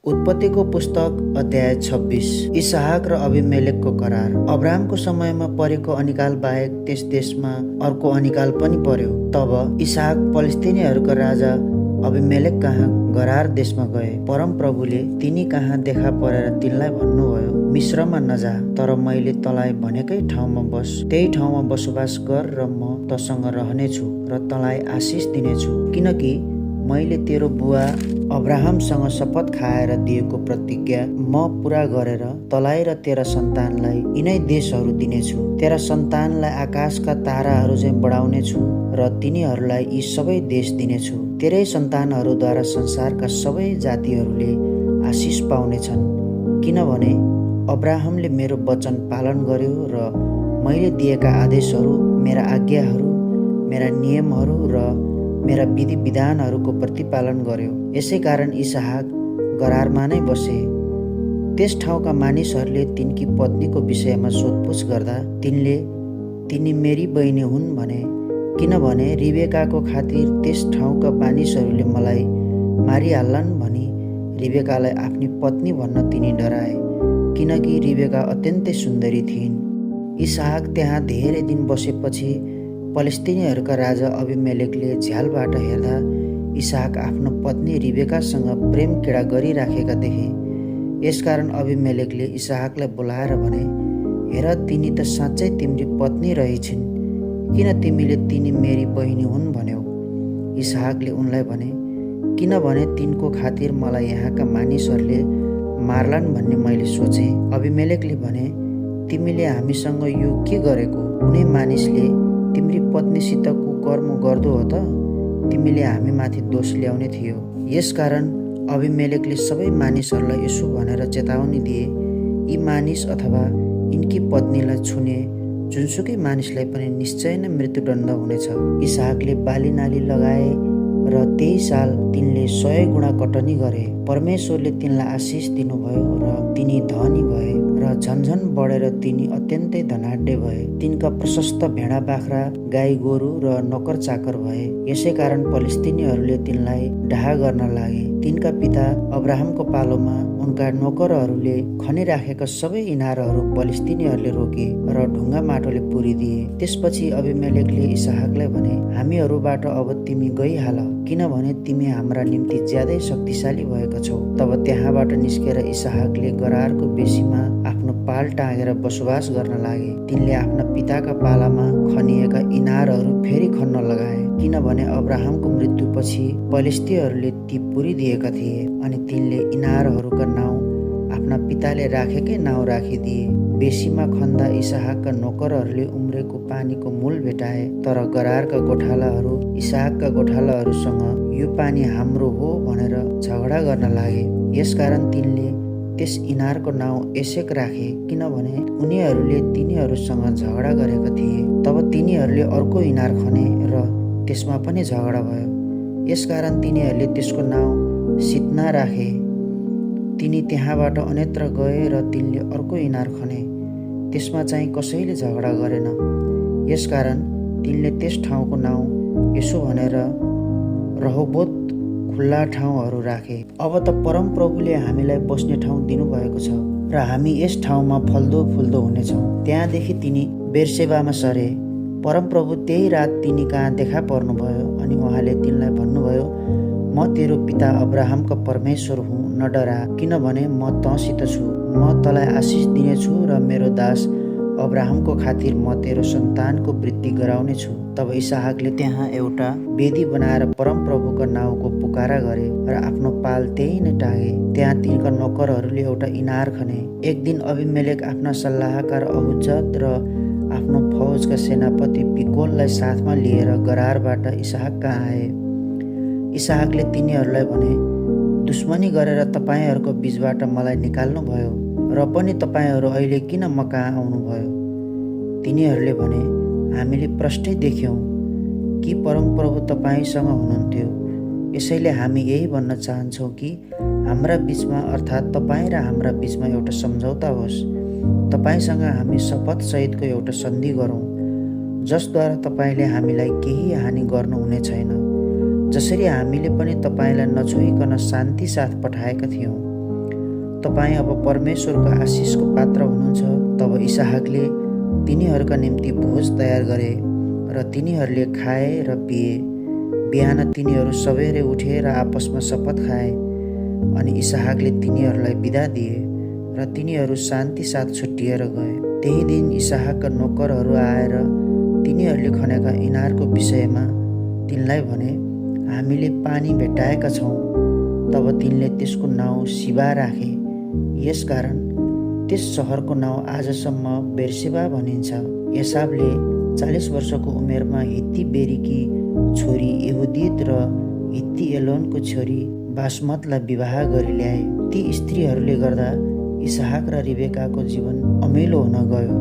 उत्पत्तिको पुस्तक अध्याय 26। इसहाक र अबिमेलेकको करार। अब्राहमको समयमा परेको अनिकाल बाहेक त्यस देशमा अर्को अनिकाल पनि पर्यो। तब इसहाक फलिस्तीनीहरूका राजा अबिमेलेक कहाँ गरार देशमा गए। परम प्रभुले तिनी कहाँ देखा परेर तिनलाई भन्नुभयो, मिश्रमा नजा, तर मैले तँलाई भनेकै ठाउँमा बस, त्यही ठाउँमा बसोबास गर र म तँसँग रहनेछु र तँलाई आशिष दिनेछु, किनकि मैले तेरो बुवा अब्राहमसँग शपथ खाएर दिएको प्रतिज्ञा म पूरा गरेर तँलाई र तेरा सन्तानलाई यिनै देशहरू दिनेछु। तेरा सन्तानलाई आकाशका ताराहरू चाहिँ बढाउनेछु र तिनीहरूलाई यी सबै देश दिनेछु। तेरै सन्तानहरूद्वारा संसारका सबै जातिहरूले आशिष पाउनेछन्, किनभने अब्राहमले मेरो वचन पालन गर्यो र मैले दिएका आदेशहरू, मेरा आज्ञाहरू, मेरा नियमहरू र मेरा विधि विधानहरूको प्रतिपालन गर्यो। यसै कारण इसहाक गरारमा नै बसे। त्यस ठाउँका मानिसहरूले तिनकी पत्नीको विषयमा सोधपुछ गर्दा तिनी मेरी बहिनी हुन् भने, किनभने रिबेकाको खातिर त्यस ठाउँका मानिसहरूले मलाई मारिहाल्लान् भनी रिबेकालाई आफ्नी पत्नी भन्न तिनी डराए, किनकि रिबेका अत्यन्तै सुन्दरी थिइन्। इसहाक त्यहाँ धेरै दिन बसेपछि फलिस्तीनीहरूका राजा अबिमेलेकले झ्यालबाट हेर्दा इसहाक आफ्नो पत्नी रिबेकासँग प्रेम किडा गरिराखेका देखे। यसकारण अबिमेलेकले इसहाकलाई बोलाएर भने, हेर, तिनी त साँच्चै तिम्री पत्नी रहेछिन्, किन तिमीले तिनी मेरी बहिनी हुन् भन्यौ? इसहाकले उनलाई भने, किनभने तिनको खातिर मलाई यहाँका मानिसहरूले मार्लान् भन्ने मैले सोचेँ। अबिमेलेकले भने, तिमीले हामीसँग यो के गरेको? कुनै मानिसले तिम्री पत्नीसित कुकर्म गर्दो हो त? तिमीले हामीमाथि दोष ल्याउने थियो। यसकारण अबिमेलेकले सबै मानिसहरूलाई यसो भनेर चेतावनी दिए, यी मानिस अथवा यिनकी पत्नीलाई छुने जुनसुकै मानिसलाई पनि निश्चय नै मृत्युदण्ड हुनेछ। इसहाकले बालीनाली लगाए र त्यही साल तिनले 100 गुणा कटनी गरे। परमेश्वरले तिनलाई आशिष दिनुभयो र तिनी धनी भए र झन्झन बढेर तिनी अत्यन्तै धनाढ्य भए। तिनका प्रशस्त भेडा बाख्रा, गाई गोरु र नोकर चाकर भए। यसै कारण फलिस्तीनीहरूले तिनलाई डाहा गर्न लागे। तिनका पिता अब्राहमको पालोमा उनका नोकरहरूले खनिराखेका सबै इनारहरू फलिस्तीनीहरूले रोके र ढुङ्गा माटोले पुरिदिए। त्यसपछि अबिमेलेकले इसहाकलाई भने, हामीहरूबाट अब तिमी गइहाल, किनभने तिमी हाम्रा निम्ति ज्यादै शक्तिशाली भएका छौ। तब त्यहाँबाट निस्केर इसहाकले गरारको बेसीमा आफ्नो पाल टाँगेर बसोबास गर्न लागे। तिनले आफ्ना पिताका पालामा खनिएका इनारहरू फेरि खन्न लगाए, किनभने अब्राहमको मृत्युपछि फलिस्तीहरूले ती पुरिदिएका थिए। अनि तिनले इनारहरूका नाउँ आफ्ना पिताले राखेकै नाउँ राखिदिए। बेसीमा खन्दा इसहाकका नोकरहरूले उम्रेको पानीको मूल भेटाए, तर गरारका गोठालाहरू इसहाकका गोठालाहरूसँग यो पानी हाम्रो हो भनेर झगडा गर्न लागे। यसकारण तिनले त्यस इनारको नाउँ एसेक राखे, किनभने उनीहरूले तिनीहरूसँग झगडा गरेका थिए। तब तिनीहरूले अर्को इनार खने र त्यसमा पनि झगडा भयो। यसकारण तिनीहरूले त्यसको नाउँ सित्ना राखे। तिनी त्यहाँबाट अन्यत्र गए र तिनले अर्को इनार खने, त्यसमा चाहिँ कसैले झगडा गरेन। यसकारण तिनले त्यस ठाउँको नाउँ यसो भनेर रहोबोत खुल्ला ठाउँहरू राखे। अब त परम प्रभुले हामीलाई बस्ने ठाउँ दिनुभएको छ र हामी यस ठाउँमा फल्दो फुल्दो हुनेछौँ। त्यहाँदेखि तिनी बेर्सेबामा सरे। परम प्रभु त्यही रात तिनी कहाँ देखा पर्नुभयो अनि उहाँले तिनलाई भन्नुभयो, म तेरो पिता अब्राहमका परमेश्वर हुँ, न डरा, किनभने म तँसित छु। म तँलाई आशिष दिनेछु र मेरो दास अब्राहमको खातिर म तेरो सन्तानको वृद्धि गराउने छु। तब इसहाकले त्यहाँ एउटा वेदी बनाएर परम प्रभुका नाउँको पुकारा गरे र आफ्नो पाल त्यही नै टाँगे। त्यहाँ तिनका नोकरहरूले एउटा इनार खने। एक दिन अबिमेलेक आफ्ना सल्लाहकार अहुज्जत र आफ्नो फौजका सेनापति पिकोललाई साथमा लिएर गरारबाट इसहाक कहाँ आए। इसहाकले तिनीहरूलाई भने, दुश्मनी गरेर तपाईँहरूको बीचबाट मलाई निकाल्नुभयो र पनि तपाईँहरू अहिले किन म कहाँ आउनुभयो? तिनीहरूले भने, हामीले प्रष्टै देख्यौँ कि परमप्रभु तपाईँसँग हुनुहुन्थ्यो। यसैले हामी यही भन्न चाहन्छौँ कि हाम्रा बीचमा अर्थात् तपाईँ र हाम्रा बीचमा एउटा सम्झौता होस्। तपाईँसँग हामी शपथसहितको एउटा सन्धि गरौँ, जसद्वारा तपाईँले हामीलाई केही हानि गर्नुहुने छैन, जसरी हामीले पनि तपाईँलाई नछोइकन शान्ति साथ पठाएका थियौँ। तपाईँ अब परमेश्वरको आशिषको पात्र हुनुहुन्छ। तब इसहाकले तिनीहरूका निम्ति भोज तयार गरे र तिनीहरूले खाए र पिए। बिहान तिनीहरू सबेरै उठे र आपसमा शपथ खाए। अनि इसहाकले तिनीहरूलाई बिदा दिए र तिनीहरू शान्ति साथ छुट्टिएर गए। त्यही दिन इसहाकका नोकरहरू आएर तिनीहरूले खनेका इनारको विषयमा तिनलाई भने, हामीले पानी भेट्टाएका छौँ। तब तिनले त्यसको नाउँ सिबा राखे। यसकारण त्यस सहरको नाउँ आजसम्म बेर्सेबा भनिन्छ। एसावले 40 वर्षको उमेरमा हित्ती बेरीकी छोरी यहुदीत र हित्ती एलोनको छोरी बासमतलाई विवाह गरी ल्याए। ती स्त्रीहरूले गर्दा इसहाक र रिबेकाको जीवन अमिलो हुन गयो।